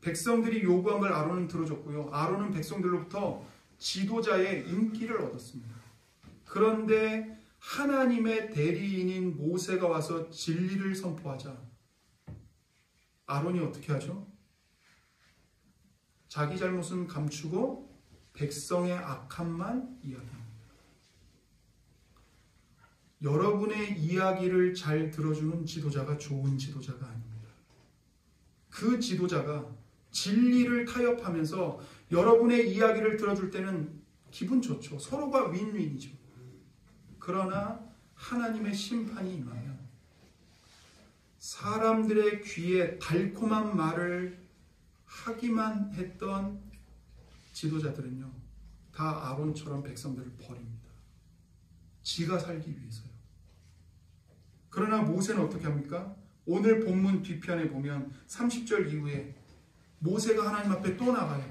백성들이 요구한 걸 아론은 들어줬고요. 아론은 백성들로부터 지도자의 인기를 얻었습니다. 그런데 하나님의 대리인인 모세가 와서 진리를 선포하자 아론이 어떻게 하죠? 자기 잘못은 감추고 백성의 악함만 이야기합니다. 여러분의 이야기를 잘 들어주는 지도자가 좋은 지도자가 아닙니다. 그 지도자가 진리를 타협하면서 여러분의 이야기를 들어줄 때는 기분 좋죠. 서로가 윈윈이죠. 그러나 하나님의 심판이 임하면 사람들의 귀에 달콤한 말을 하기만 했던 지도자들은요, 다 아론처럼 백성들을 버립니다. 지가 살기 위해서요. 그러나 모세는 어떻게 합니까? 오늘 본문 뒤편에 보면 30절 이후에 모세가 하나님 앞에 또 나가요.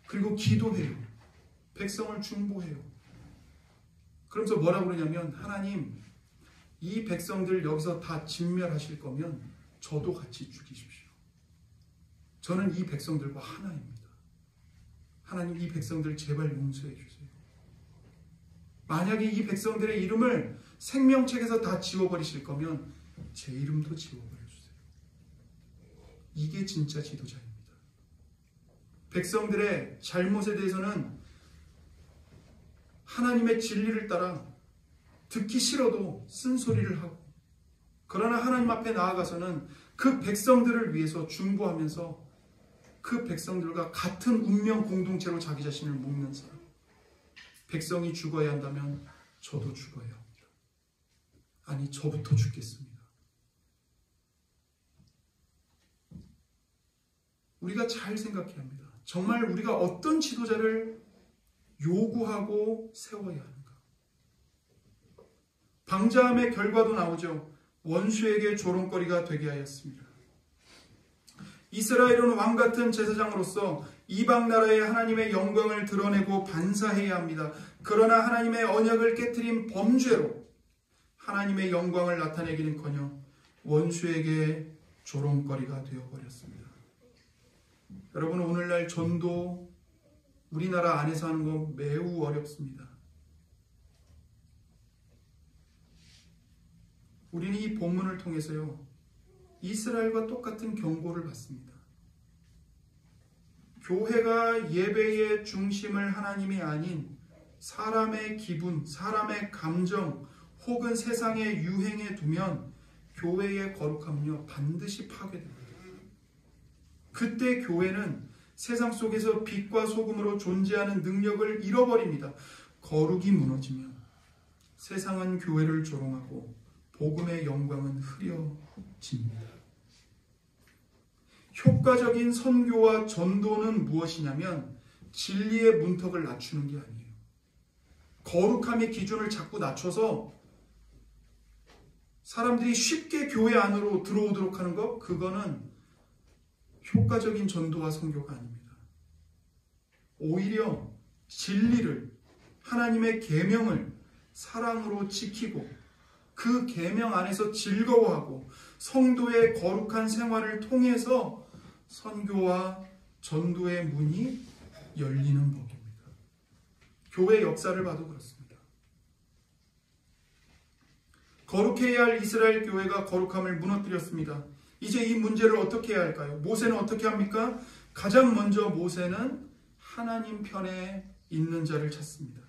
그리고 기도해요. 백성을 중보해요. 그러면서 뭐라고 그러냐면, 하나님, 이 백성들 여기서 다 진멸하실 거면 저도 같이 죽이십시오. 저는 이 백성들과 하나입니다. 하나님, 이 백성들 제발 용서해 주세요. 만약에 이 백성들의 이름을 생명책에서 다 지워버리실 거면 제 이름도 지워버려 주세요. 이게 진짜 지도자입니다. 백성들의 잘못에 대해서는 하나님의 진리를 따라 듣기 싫어도 쓴소리를 하고, 그러나 하나님 앞에 나아가서는 그 백성들을 위해서 중보하면서 그 백성들과 같은 운명 공동체로 자기 자신을 묶는 사람. 백성이 죽어야 한다면 저도 죽어야 합니다. 아니, 저부터 죽겠습니다. 우리가 잘 생각해야 합니다. 정말 우리가 어떤 지도자를 요구하고 세워야 하는가? 방자함의 결과도 나오죠. 원수에게 조롱거리가 되게 하였습니다. 이스라엘은 왕같은 제사장으로서 이방 나라의 하나님의 영광을 드러내고 반사해야 합니다. 그러나 하나님의 언약을 깨트린 범죄로 하나님의 영광을 나타내기는커녕 원수에게 조롱거리가 되어버렸습니다. 여러분, 오늘날 전도 우리나라 안에서 하는 건 매우 어렵습니다. 우리는 이 본문을 통해서요, 이스라엘과 똑같은 경고를 받습니다. 교회가 예배의 중심을 하나님이 아닌 사람의 기분, 사람의 감정 혹은 세상의 유행에 두면 교회의 거룩함은요, 반드시 파괴됩니다. 그때 교회는 세상 속에서 빛과 소금으로 존재하는 능력을 잃어버립니다. 거룩이 무너지면 세상은 교회를 조롱하고 복음의 영광은 흐려집니다. 효과적인 선교와 전도는 무엇이냐면 진리의 문턱을 낮추는 게 아니에요. 거룩함의 기준을 자꾸 낮춰서 사람들이 쉽게 교회 안으로 들어오도록 하는 것, 그거는 효과적인 전도와 선교가 아닙니다. 오히려 진리를, 하나님의 계명을 사랑으로 지키고 그 계명 안에서 즐거워하고 성도의 거룩한 생활을 통해서 선교와 전도의 문이 열리는 법입니다. 교회 역사를 봐도 그렇습니다. 거룩해야 할 이스라엘 교회가 거룩함을 무너뜨렸습니다. 이제 이 문제를 어떻게 해야 할까요? 모세는 어떻게 합니까? 가장 먼저 모세는 하나님 편에 있는 자를 찾습니다.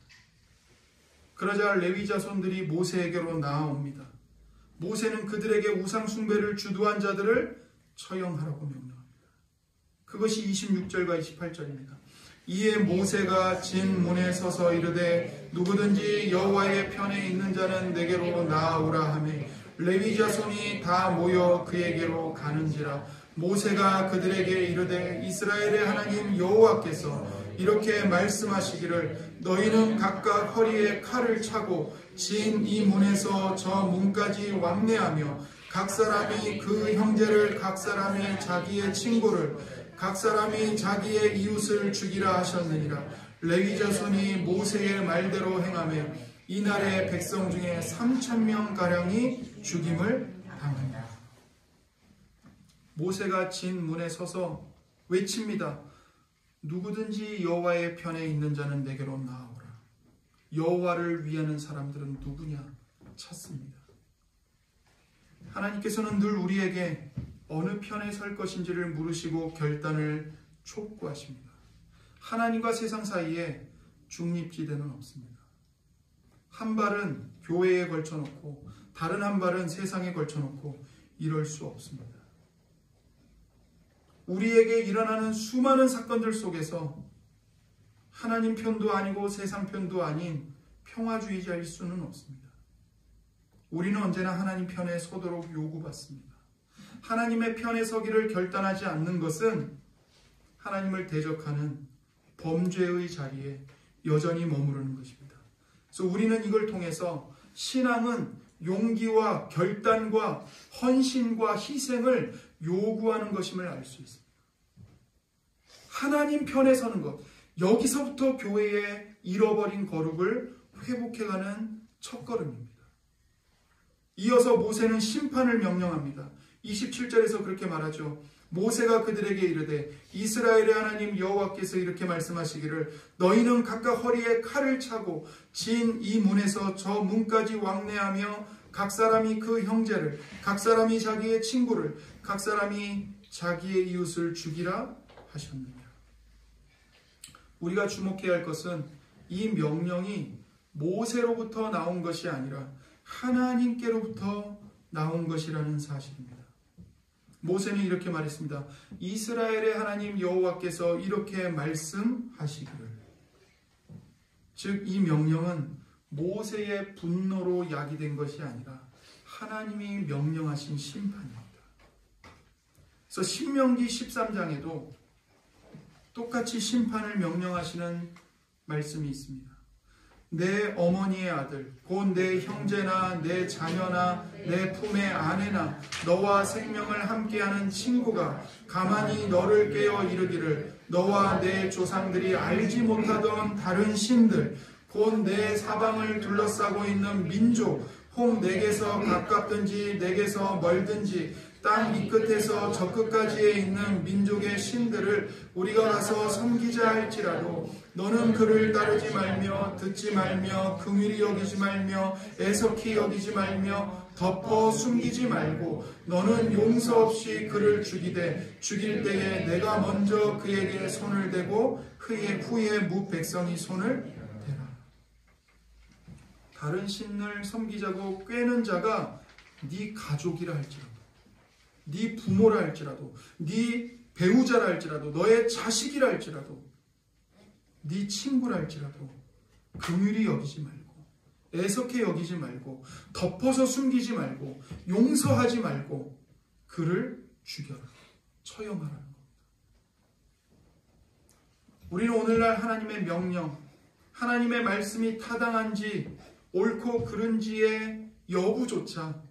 그러자 레위 자손들이 모세에게로 나아옵니다. 모세는 그들에게 우상 숭배를 주도한 자들을 처형하라고 명령합니다. 그것이 26절과 28절입니다. 이에 모세가 진 문에 서서 이르되 누구든지 여호와의 편에 있는 자는 내게로 나아오라 하매 레위 자손이 다 모여 그에게로 가는지라. 모세가 그들에게 이르되 이스라엘의 하나님 여호와께서 이렇게 말씀하시기를 너희는 각각 허리에 칼을 차고 진 이 문에서 저 문까지 왕래하며 각 사람이 그 형제를, 각 사람이 자기의 친구를, 각 사람이 자기의 이웃을 죽이라 하셨느니라. 레위 자손이 모세의 말대로 행하며 이날의 백성 중에 3,000명가량이 죽임을 당합니다. 모세가 진 문에 서서 외칩니다. 누구든지 여호와의 편에 있는 자는 내게로 나아오라. 여호와를 위하는 사람들은 누구냐 찾습니다. 하나님께서는 늘 우리에게 어느 편에 설 것인지를 물으시고 결단을 촉구하십니다. 하나님과 세상 사이에 중립지대는 없습니다. 한 발은 교회에 걸쳐놓고 다른 한 발은 세상에 걸쳐놓고 이럴 수 없습니다. 우리에게 일어나는 수많은 사건들 속에서 하나님 편도 아니고 세상 편도 아닌 평화주의자일 수는 없습니다. 우리는 언제나 하나님 편에 서도록 요구받습니다. 하나님의 편에 서기를 결단하지 않는 것은 하나님을 대적하는 범죄의 자리에 여전히 머무르는 것입니다. 그래서 우리는 이걸 통해서 신앙은 용기와 결단과 헌신과 희생을 요구하는 것임을 알 수 있습니다. 하나님 편에 서는 것, 여기서부터 교회의 잃어버린 거룩을 회복해가는 첫걸음입니다. 이어서 모세는 심판을 명령합니다. 27절에서 그렇게 말하죠. 모세가 그들에게 이르되 이스라엘의 하나님 여호와께서 이렇게 말씀하시기를 너희는 각각 허리에 칼을 차고 진 이 문에서 저 문까지 왕래하며 각 사람이 그 형제를, 각 사람이 자기의 친구를, 각 사람이 자기의 이웃을 죽이라 하셨느니라. 우리가 주목해야 할 것은 이 명령이 모세로부터 나온 것이 아니라 하나님께로부터 나온 것이라는 사실입니다. 모세는 이렇게 말했습니다. 이스라엘의 하나님 여호와께서 이렇게 말씀하시기를. 즉 이 명령은 모세의 분노로 야기된 것이 아니라 하나님이 명령하신 심판입니다. 그래서 신명기 13장에도 똑같이 심판을 명령하시는 말씀이 있습니다. 내 어머니의 아들 곧 내 형제나 내 자녀나 내 품의 아내나 너와 생명을 함께하는 친구가 가만히 너를 깨어 이르기를 너와 내 조상들이 알지 못하던 다른 신들 곧 내 사방을 둘러싸고 있는 민족 혹 내게서 가깝든지 내게서 멀든지 땅 이 끝에서 저 끝까지에 있는 민족의 신들을 우리가 가서 섬기자 할지라도 너는 그를 따르지 말며 듣지 말며 긍휼히 여기지 말며 애석히 여기지 말며 덮어 숨기지 말고 너는 용서 없이 그를 죽이되 죽일 때에 내가 먼저 그에게 손을 대고 후에 무 백성이 손을 대라. 다른 신을 섬기자고 꾀는 자가 네 가족이라 할지라도 네 부모라 할지라도 네 배우자라 할지라도 너의 자식이라 할지라도 네 친구라 할지라도 긍휼히 여기지 말고 애석히 여기지 말고 덮어서 숨기지 말고 용서하지 말고 그를 죽여라. 처형하라는 겁니다. 우리는 오늘날 하나님의 명령, 하나님의 말씀이 타당한지 옳고 그른지의 여부조차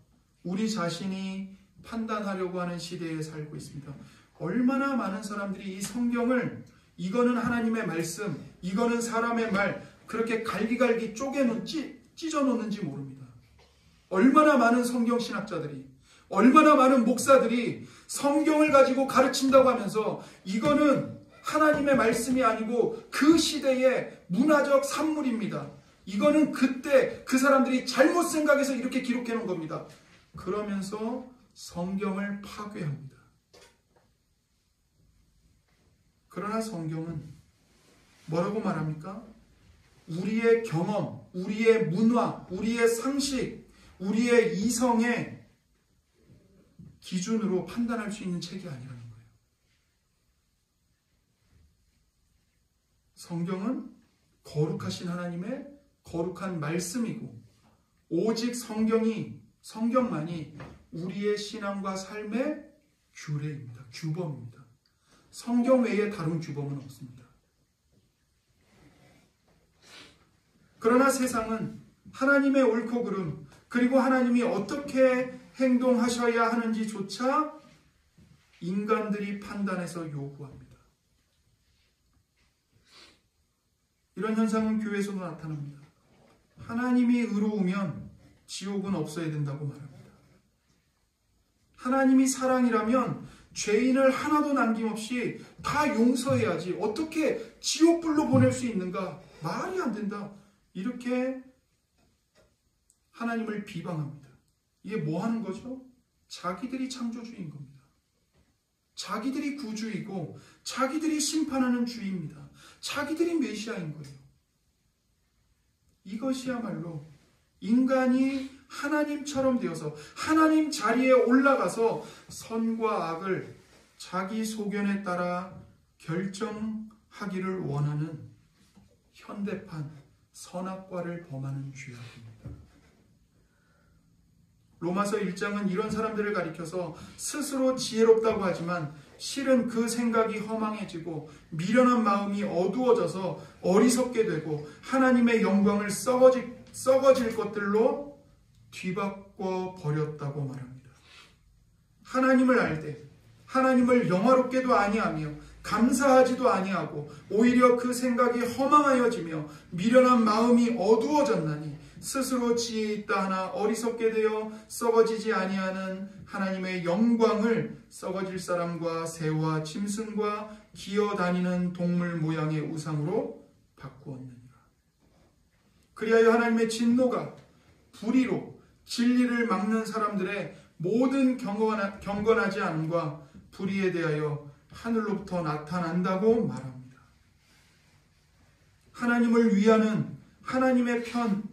우리 자신이 판단하려고 하는 시대에 살고 있습니다. 얼마나 많은 사람들이 이 성경을 이거는 하나님의 말씀, 이거는 사람의 말 그렇게 갈기갈기 찢어놓는지 모릅니다. 얼마나 많은 성경신학자들이 얼마나 많은 목사들이 성경을 가지고 가르친다고 하면서 이거는 하나님의 말씀이 아니고 그 시대의 문화적 산물입니다. 이거는 그때 그 사람들이 잘못 생각해서 이렇게 기록해 놓은 겁니다. 그러면서 성경을 파괴합니다. 그러나 성경은 뭐라고 말합니까? 우리의 경험, 우리의 문화, 우리의 상식, 우리의 이성의 기준으로 판단할 수 있는 책이 아니라는 거예요. 성경은 거룩하신 하나님의 거룩한 말씀이고 오직 성경만이 우리의 신앙과 삶의 규례입니다. 규범입니다. 성경 외에 다른 규범은 없습니다. 그러나 세상은 하나님의 옳고 그름 그리고 하나님이 어떻게 행동하셔야 하는지조차 인간들이 판단해서 요구합니다. 이런 현상은 교회에서도 나타납니다. 하나님이 의로우면 지옥은 없어야 된다고 말합니다. 하나님이 사랑이라면 죄인을 하나도 남김없이 다 용서해야지 어떻게 지옥불로 보낼 수 있는가? 말이 안 된다. 이렇게 하나님을 비방합니다. 이게 뭐 하는 거죠? 자기들이 창조주인 겁니다. 자기들이 구주이고 자기들이 심판하는 주입니다. 자기들이 메시아인 거예요. 이것이야말로 인간이 하나님처럼 되어서 하나님 자리에 올라가서 선과 악을 자기 소견에 따라 결정하기를 원하는 현대판 선악과를 범하는 죄악입니다. 로마서 1장은 이런 사람들을 가리켜서 스스로 지혜롭다고 하지만 실은 그 생각이 허망해지고 미련한 마음이 어두워져서 어리석게 되고 하나님의 영광을 썩어질 것들로 뒤바꿔 버렸다고 말합니다. 하나님을 알되 하나님을 영화롭게도 아니하며 감사하지도 아니하고 오히려 그 생각이 허망하여지며 미련한 마음이 어두워졌나니 스스로 지혜 있다 하나 어리석게 되어 썩어지지 아니하는 하나님의 영광을 썩어질 사람과 새와 짐승과 기어다니는 동물 모양의 우상으로 바꾸었느니라. 그리하여 하나님의 진노가 불의로 진리를 막는 사람들의 모든 경건하지 않음과 불의에 대하여 하늘로부터 나타난다고 말합니다. 하나님을 위하는 하나님의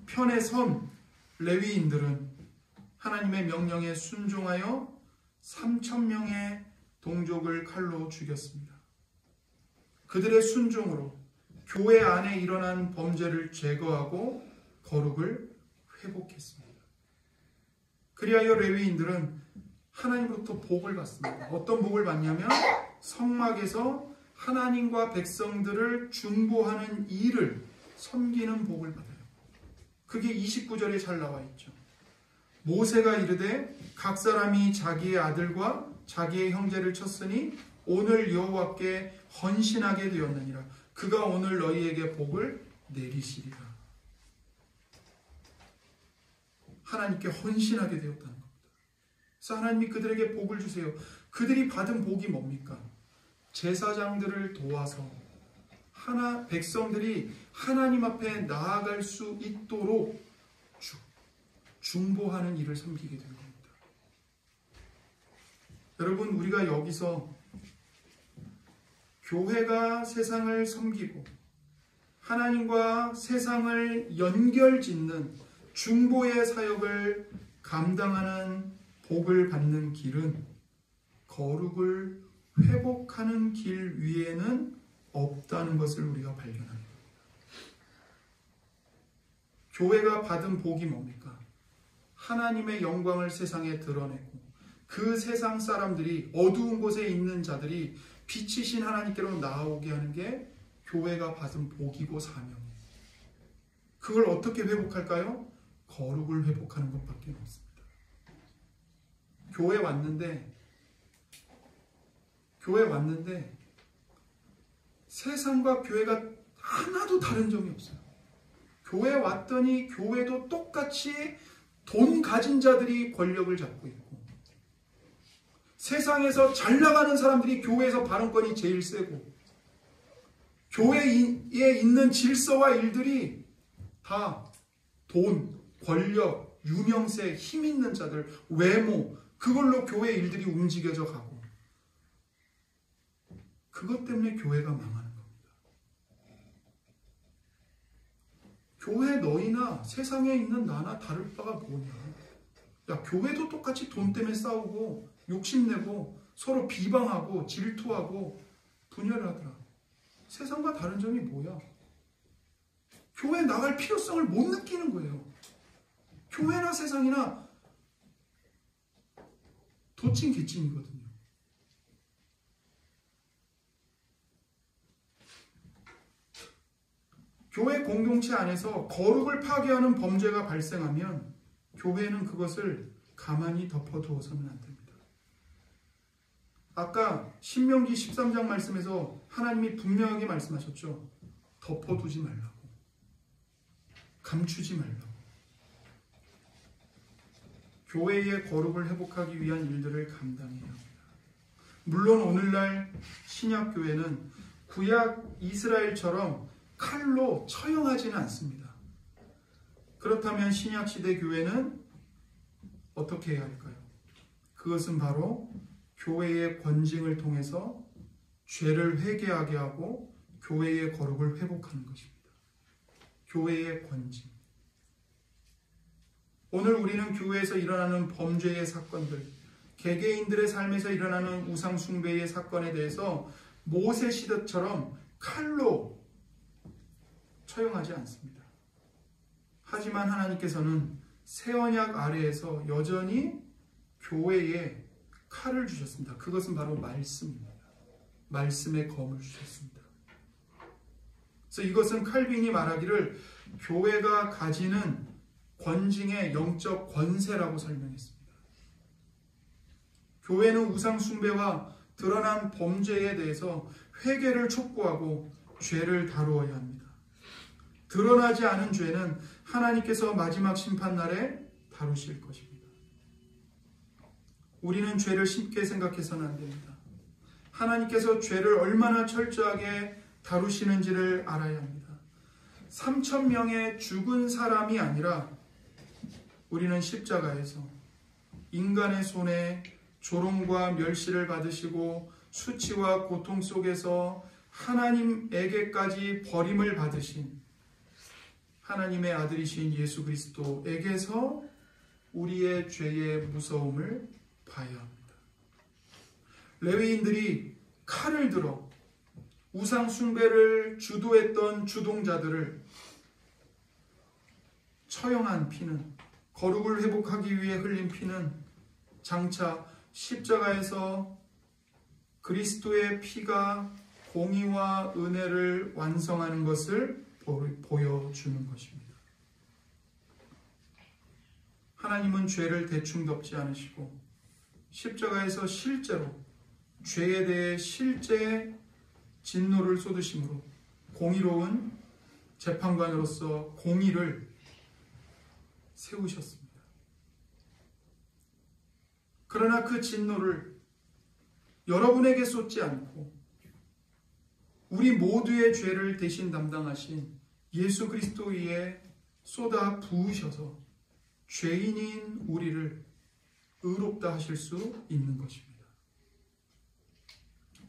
편에 선 레위인들은 하나님의 명령에 순종하여 3,000명의 동족을 칼로 죽였습니다. 그들의 순종으로 교회 안에 일어난 범죄를 제거하고 거룩을 회복했습니다. 그리하여 레위인들은 하나님으로부터 복을 받습니다. 어떤 복을 받냐면 성막에서 하나님과 백성들을 중보하는 일을 섬기는 복을 받아요. 그게 29절에 잘 나와 있죠. 모세가 이르되 각 사람이 자기의 아들과 자기의 형제를 쳤으니 오늘 여호와께 헌신하게 되었느니라. 그가 오늘 너희에게 복을 내리시리라. 하나님께 헌신하게 되었다는 겁니다. 그래서 하나님이 그들에게 복을 주세요. 그들이 받은 복이 뭡니까? 제사장들을 도와서 백성들이 하나님 앞에 나아갈 수 있도록 중보하는 일을 섬기게 된 겁니다. 여러분, 우리가 여기서 교회가 세상을 섬기고 하나님과 세상을 연결짓는 중보의 사역을 감당하는 복을 받는 길은 거룩을 회복하는 길 위에는 없다는 것을 우리가 발견합니다. 교회가 받은 복이 뭡니까? 하나님의 영광을 세상에 드러내고 그 세상 사람들이, 어두운 곳에 있는 자들이 빛이신 하나님께로 나아오게 하는 게 교회가 받은 복이고 사명이에요. 그걸 어떻게 회복할까요? 거룩을 회복하는 것밖에 없습니다. 교회 왔는데 세상과 교회가 하나도 다른 점이 없어요. 교회 왔더니 교회도 똑같이 돈 가진 자들이 권력을 잡고 있고, 세상에서 잘 나가는 사람들이 교회에서 발언권이 제일 세고, 교회에 있는 질서와 일들이 다 돈, 권력, 유명세, 힘 있는 자들, 외모, 그걸로 교회 일들이 움직여져 가고, 그것 때문에 교회가 망하는 겁니다. 교회 너희나 세상에 있는 나나 다를 바가 뭐냐? 야, 교회도 똑같이 돈 때문에 싸우고 욕심내고 서로 비방하고 질투하고 분열하더라. 세상과 다른 점이 뭐야? 교회 나갈 필요성을 못 느끼는 거예요. 교회나 세상이나 도찐 개찐이거든요. 교회 공동체 안에서 거룩을 파괴하는 범죄가 발생하면 교회는 그것을 가만히 덮어두어서는 안 됩니다. 아까 신명기 13장 말씀에서 하나님이 분명하게 말씀하셨죠. 덮어두지 말라고. 감추지 말라고. 교회의 거룩을 회복하기 위한 일들을 감당해야 합니다. 물론 오늘날 신약교회는 구약 이스라엘처럼 칼로 처형하지는 않습니다. 그렇다면 신약시대 교회는 어떻게 해야 할까요? 그것은 바로 교회의 권징을 통해서 죄를 회개하게 하고 교회의 거룩을 회복하는 것입니다. 교회의 권징. 오늘 우리는 교회에서 일어나는 범죄의 사건들, 개개인들의 삶에서 일어나는 우상 숭배의 사건에 대해서 모세 시대처럼 칼로 처형하지 않습니다. 하지만 하나님께서는 새 언약 아래에서 여전히 교회에 칼을 주셨습니다. 그것은 바로 말씀입니다. 말씀의 검을 주셨습니다. 그래서 이것은 칼빈이 말하기를 교회가 가지는 권징의 영적 권세라고 설명했습니다. 교회는 우상 숭배와 드러난 범죄에 대해서 회개를 촉구하고 죄를 다루어야 합니다. 드러나지 않은 죄는 하나님께서 마지막 심판날에 다루실 것입니다. 우리는 죄를 쉽게 생각해서는 안 됩니다. 하나님께서 죄를 얼마나 철저하게 다루시는지를 알아야 합니다. 3,000명의 죽은 사람이 아니라 우리는 십자가에서 인간의 손에 조롱과 멸시를 받으시고 수치와 고통 속에서 하나님에게까지 버림을 받으신 하나님의 아들이신 예수 그리스도에게서 우리의 죄의 무서움을 봐야 합니다. 레위인들이 칼을 들어 우상 숭배를 주도했던 주동자들을 처형한 피는, 거룩을 회복하기 위해 흘린 피는 장차 십자가에서 그리스도의 피가 공의와 은혜를 완성하는 것을 보여주는 것입니다. 하나님은 죄를 대충 덮지 않으시고 십자가에서 실제로 죄에 대해 실제 진노를 쏟으심으로 공의로운 재판관으로서 공의를 세우셨습니다. 그러나 그 진노를 여러분에게 쏟지 않고 우리 모두의 죄를 대신 담당하신 예수 그리스도 위에 쏟아 부으셔서 죄인인 우리를 의롭다 하실 수 있는 것입니다.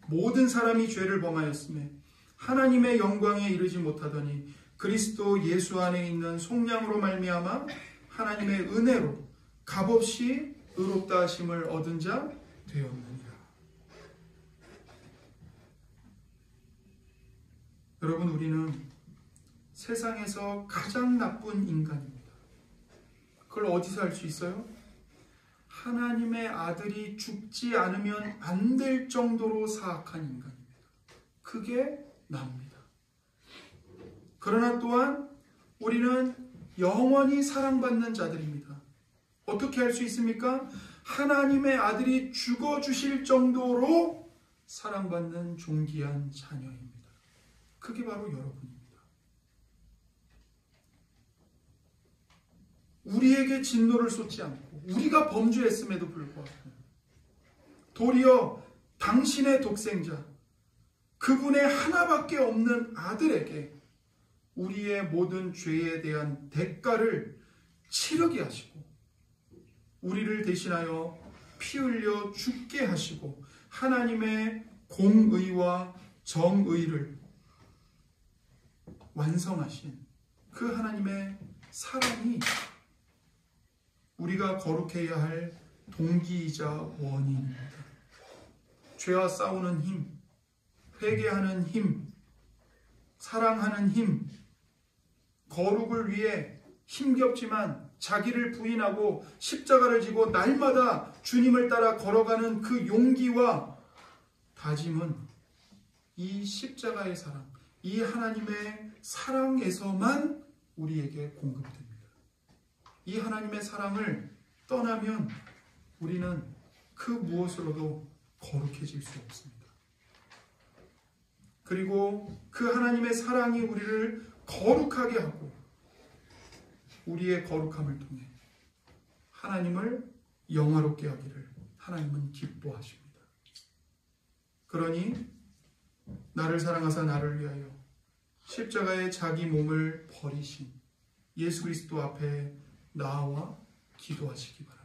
모든 사람이 죄를 범하였음에 하나님의 영광에 이르지 못하더니 그리스도 예수 안에 있는 속량으로 말미암아 하나님의 은혜로 값없이 의롭다 하심을 얻은 자 되었느니라. 여러분, 우리는 세상에서 가장 나쁜 인간입니다. 그걸 어디서 알 수 있어요? 하나님의 아들이 죽지 않으면 안 될 정도로 사악한 인간입니다. 그게 나입니다. 그러나 또한 우리는 영원히 사랑받는 자들입니다. 어떻게 할 수 있습니까? 하나님의 아들이 죽어주실 정도로 사랑받는 존귀한 자녀입니다. 그게 바로 여러분입니다. 우리에게 진노를 쏟지 않고 우리가 범죄했음에도 불구하고 도리어 당신의 독생자, 그분의 하나밖에 없는 아들에게 우리의 모든 죄에 대한 대가를 치르게 하시고 우리를 대신하여 피 흘려 죽게 하시고 하나님의 공의와 정의를 완성하신 그 하나님의 사랑이 우리가 거룩해야 할 동기이자 원인입니다. 죄와 싸우는 힘, 회개하는 힘, 사랑하는 힘, 거룩을 위해 힘겹지만 자기를 부인하고 십자가를 지고 날마다 주님을 따라 걸어가는 그 용기와 다짐은 이 십자가의 사랑, 이 하나님의 사랑에서만 우리에게 공급됩니다. 이 하나님의 사랑을 떠나면 우리는 그 무엇으로도 거룩해질 수 없습니다. 그리고 그 하나님의 사랑이 우리를 거룩하게 하고 우리의 거룩함을 통해 하나님을 영화롭게 하기를 하나님은 기뻐하십니다. 그러니 나를 사랑하사 나를 위하여 십자가에 자기 몸을 버리신 예수 그리스도 앞에 나와 기도하시기 바랍니다.